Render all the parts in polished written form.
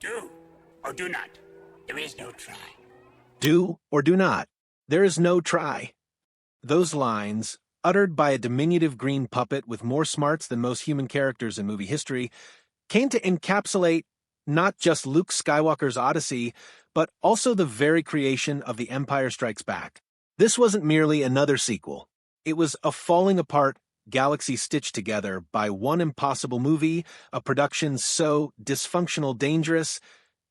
Do or do not. There is no try. Do or do not. There is no try. Those lines, uttered by a diminutive green puppet with more smarts than most human characters in movie history, came to encapsulate not just Luke Skywalker's Odyssey, but also the very creation of The Empire Strikes Back. This wasn't merely another sequel. It was a falling apart galaxy stitched together by one impossible movie, a production so dysfunctional, dangerous,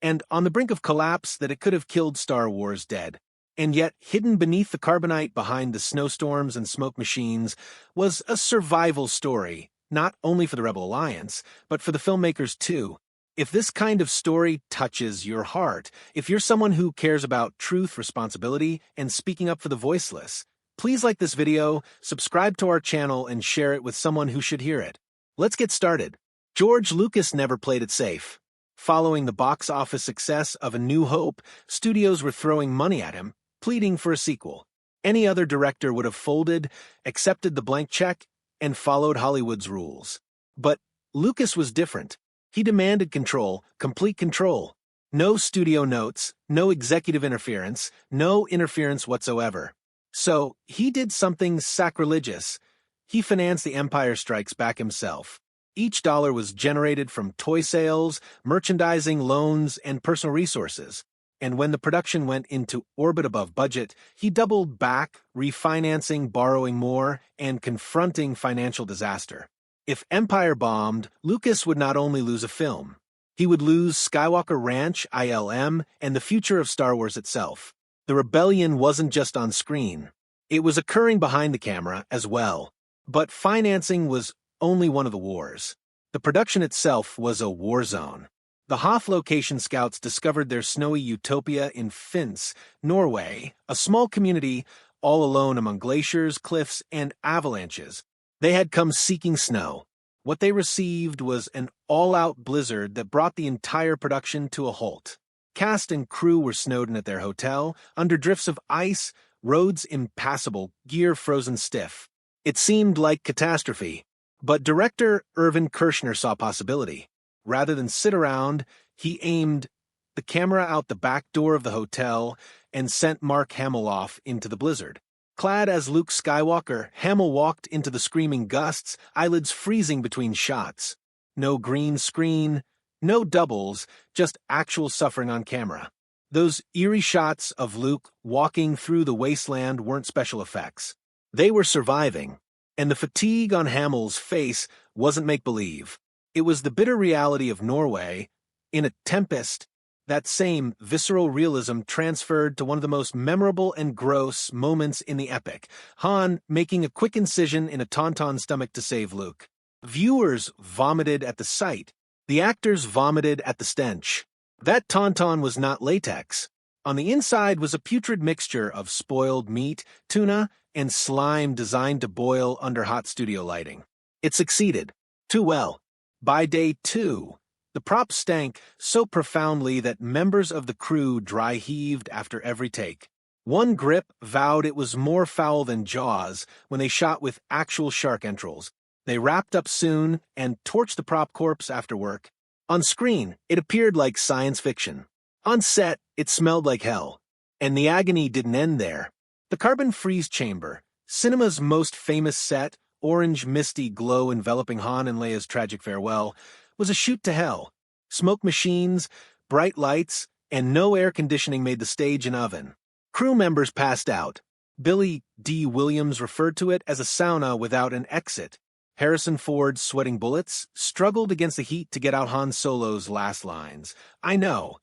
and on the brink of collapse that it could have killed Star Wars dead. And yet, hidden beneath the carbonite behind the snowstorms and smoke machines was a survival story, not only for the Rebel Alliance, but for the filmmakers too. If this kind of story touches your heart, if you're someone who cares about truth, responsibility, and speaking up for the voiceless, please like this video, subscribe to our channel, and share it with someone who should hear it. Let's get started. George Lucas never played it safe. Following the box office success of A New Hope, studios were throwing money at him, pleading for a sequel. Any other director would have folded, accepted the blank check, and followed Hollywood's rules. But Lucas was different. He demanded control, complete control. No studio notes, no executive interference, no interference whatsoever. So he did something sacrilegious. He financed The Empire Strikes Back himself. Each dollar was generated from toy sales, merchandising, loans, and personal resources. And when the production went into orbit above budget, he doubled back, refinancing, borrowing more, and confronting financial disaster. If Empire bombed, Lucas would not only lose a film. He would lose Skywalker Ranch, ILM, and the future of Star Wars itself. The rebellion wasn't just on screen. It was occurring behind the camera as well. But financing was only one of the wars. The production itself was a war zone. The Hoth location scouts discovered their snowy utopia in Finse, Norway, a small community all alone among glaciers, cliffs, and avalanches. They had come seeking snow. What they received was an all-out blizzard that brought the entire production to a halt. Cast and crew were snowed in at their hotel, under drifts of ice, roads impassable, gear frozen stiff. It seemed like catastrophe. But director Irvin Kershner saw possibility. Rather than sit around, he aimed the camera out the back door of the hotel and sent Mark Hamill off into the blizzard. Clad as Luke Skywalker, Hamill walked into the screaming gusts, eyelids freezing between shots. No green screen, no doubles, just actual suffering on camera. Those eerie shots of Luke walking through the wasteland weren't special effects. They were surviving. And the fatigue on Hamill's face wasn't make-believe. It was the bitter reality of Norway, in a tempest, that same visceral realism transferred to one of the most memorable and gross moments in the epic, Han making a quick incision in a Tauntaun's stomach to save Luke. Viewers vomited at the sight. The actors vomited at the stench. That Tauntaun was not latex. On the inside was a putrid mixture of spoiled meat, tuna, and slime designed to boil under hot studio lighting. It succeeded. Too well. By day 2, the prop stank so profoundly that members of the crew dry-heaved after every take. One grip vowed it was more foul than Jaws when they shot with actual shark entrails. They wrapped up soon and torched the prop corpse after work. On screen, it appeared like science fiction. On set, it smelled like hell. And the agony didn't end there. The carbon freeze chamber, cinema's most famous set, orange misty glow enveloping Han and Leia's tragic farewell, was a chute to hell. Smoke machines, bright lights, and no air conditioning made the stage an oven. Crew members passed out. Billy D. Williams referred to it as a sauna without an exit. Harrison Ford, sweating bullets, struggled against the heat to get out Han Solo's last lines. I know.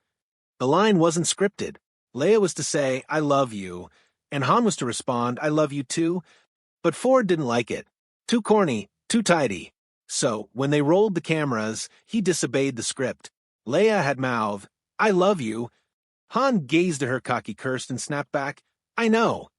The line wasn't scripted. Leia was to say, "I love you," and Han was to respond, "I love you too," but Ford didn't like it. Too corny, too tidy. So, when they rolled the cameras, he disobeyed the script. Leia had mouthed, "I love you." Han gazed at her cocky cursed and snapped back, "I know."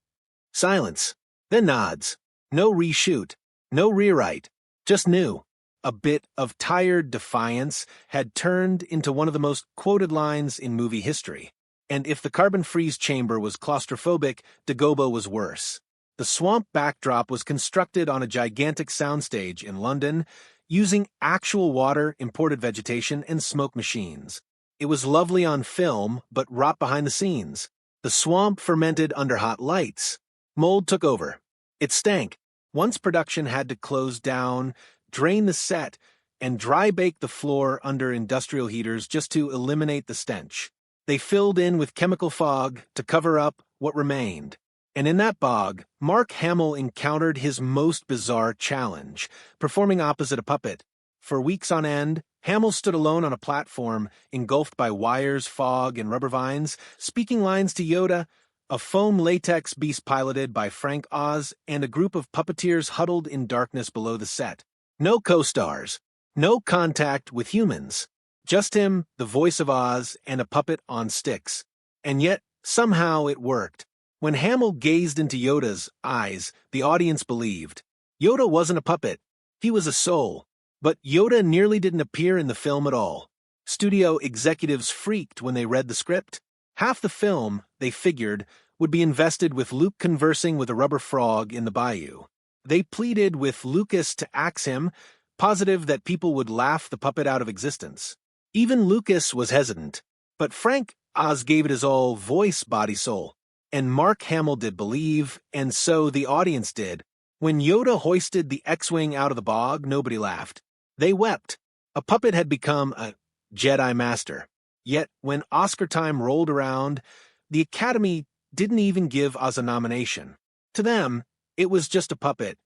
Silence. Then nods. No reshoot. No rewrite. Just new. A bit of tired defiance had turned into one of the most quoted lines in movie history. And if the carbon freeze chamber was claustrophobic, Dagobah was worse. The swamp backdrop was constructed on a gigantic soundstage in London, using actual water, imported vegetation, and smoke machines. It was lovely on film, but rot behind the scenes. The swamp fermented under hot lights. Mold took over. It stank. Once production had to close down, drain the set, and dry bake the floor under industrial heaters just to eliminate the stench. They filled in with chemical fog to cover up what remained. And in that bog, Mark Hamill encountered his most bizarre challenge, performing opposite a puppet. For weeks on end, Hamill stood alone on a platform, engulfed by wires, fog, and rubber vines, speaking lines to Yoda, a foam latex beast piloted by Frank Oz, and a group of puppeteers huddled in darkness below the set. No co-stars. No contact with humans. Just him, the voice of Oz, and a puppet on sticks. And yet, somehow it worked. When Hamill gazed into Yoda's eyes, the audience believed. Yoda wasn't a puppet. He was a soul. But Yoda nearly didn't appear in the film at all. Studio executives freaked when they read the script. Half the film, they figured, would be invested with Luke conversing with a rubber frog in the bayou. They pleaded with Lucas to axe him, positive that people would laugh the puppet out of existence. Even Lucas was hesitant, but Frank Oz gave it his all voice, body, soul. And Mark Hamill did believe, and so the audience did. When Yoda hoisted the X-Wing out of the bog, nobody laughed. They wept. A puppet had become a Jedi Master. Yet, when Oscar time rolled around, the Academy didn't even give Oz a nomination. To them, it was just a puppet.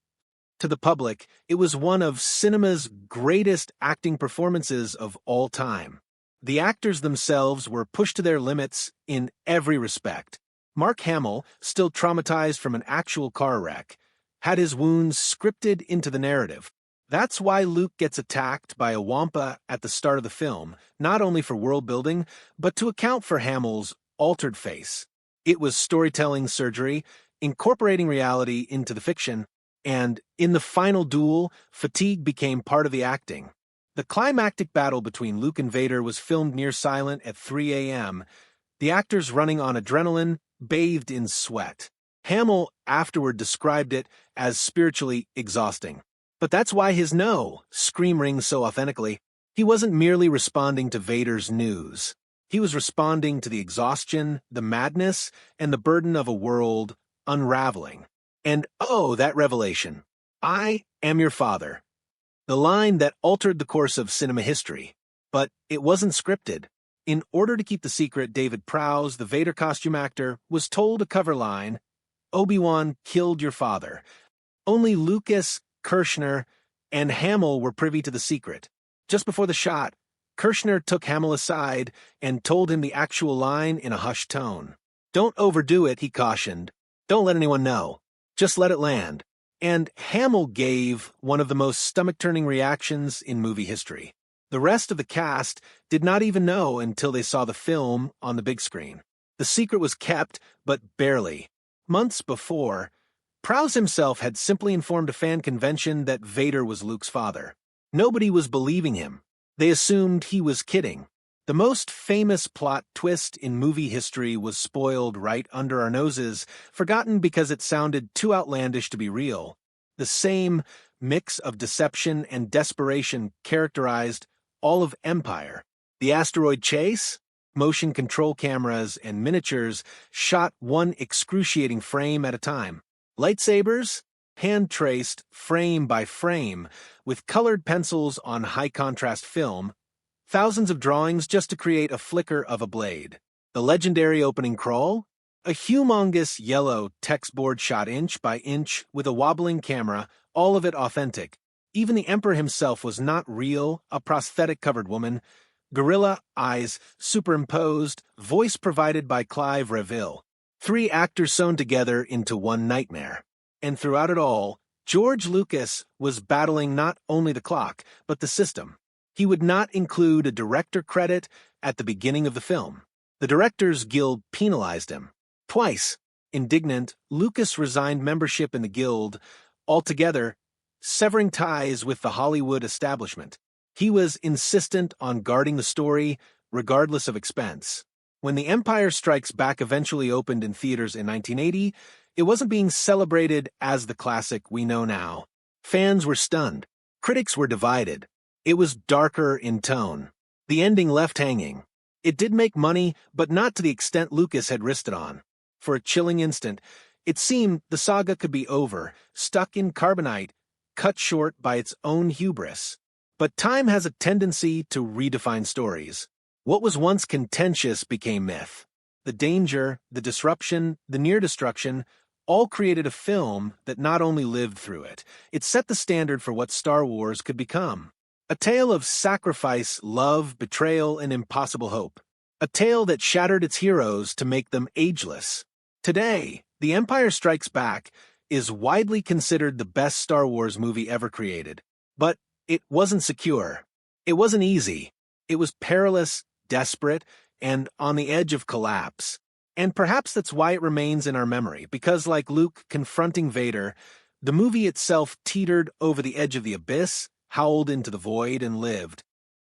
To the public, it was one of cinema's greatest acting performances of all time. The actors themselves were pushed to their limits in every respect. Mark Hamill, still traumatized from an actual car wreck, had his wounds scripted into the narrative. That's why Luke gets attacked by a wampa at the start of the film, not only for world building, but to account for Hamill's altered face. It was storytelling surgery, incorporating reality into the fiction, and in the final duel, fatigue became part of the acting. The climactic battle between Luke and Vader was filmed near silent at 3 a.m., the actors running on adrenaline, bathed in sweat. Hamill afterward described it as spiritually exhausting. But that's why his no scream rings so authentically. He wasn't merely responding to Vader's news. He was responding to the exhaustion, the madness, and the burden of a world unraveling. And oh, that revelation. I am your father. The line that altered the course of cinema history. But it wasn't scripted. In order to keep the secret, David Prowse, the Vader costume actor, was told a cover line, Obi-Wan killed your father. Only Lucas, Kirshner, and Hamill were privy to the secret. Just before the shot, Kirshner took Hamill aside and told him the actual line in a hushed tone. Don't overdo it, he cautioned. Don't let anyone know. Just let it land. And Hamill gave one of the most stomach-turning reactions in movie history. The rest of the cast did not even know until they saw the film on the big screen. The secret was kept, but barely. Months before, Prowse himself had simply informed a fan convention that Vader was Luke's father. Nobody was believing him. They assumed he was kidding. The most famous plot twist in movie history was spoiled right under our noses, forgotten because it sounded too outlandish to be real. The same mix of deception and desperation characterized all of Empire. The asteroid chase, motion control cameras, and miniatures shot one excruciating frame at a time. Lightsabers, hand-traced frame by frame, with colored pencils on high-contrast film, thousands of drawings just to create a flicker of a blade. The legendary opening crawl, a humongous yellow text board shot inch by inch with a wobbling camera, all of it authentic. Even the Emperor himself was not real, a prosthetic-covered woman. Gorilla eyes superimposed, voice provided by Clive Reville. 3 actors sewn together into one nightmare. And throughout it all, George Lucas was battling not only the clock, but the system. He would not include a director credit at the beginning of the film. The Directors Guild penalized him. Twice. Indignant, Lucas resigned membership in the Guild altogether, severing ties with the Hollywood establishment. He was insistent on guarding the story, regardless of expense. When The Empire Strikes Back eventually opened in theaters in 1980, it wasn't being celebrated as the classic we know now. Fans were stunned. Critics were divided. It was darker in tone. The ending left hanging. It did make money, but not to the extent Lucas had risked it on. For a chilling instant, it seemed the saga could be over, stuck in carbonite, cut short by its own hubris. But time has a tendency to redefine stories. What was once contentious became myth. The danger, the disruption, the near destruction, all created a film that not only lived through it, it set the standard for what Star Wars could become. A tale of sacrifice, love, betrayal, and impossible hope. A tale that shattered its heroes to make them ageless. Today, The Empire Strikes Back is widely considered the best Star Wars movie ever created. But it wasn't secure. It wasn't easy. It was perilous, desperate, and on the edge of collapse. And perhaps that's why it remains in our memory, because like Luke confronting Vader, the movie itself teetered over the edge of the abyss, howled into the void, and lived.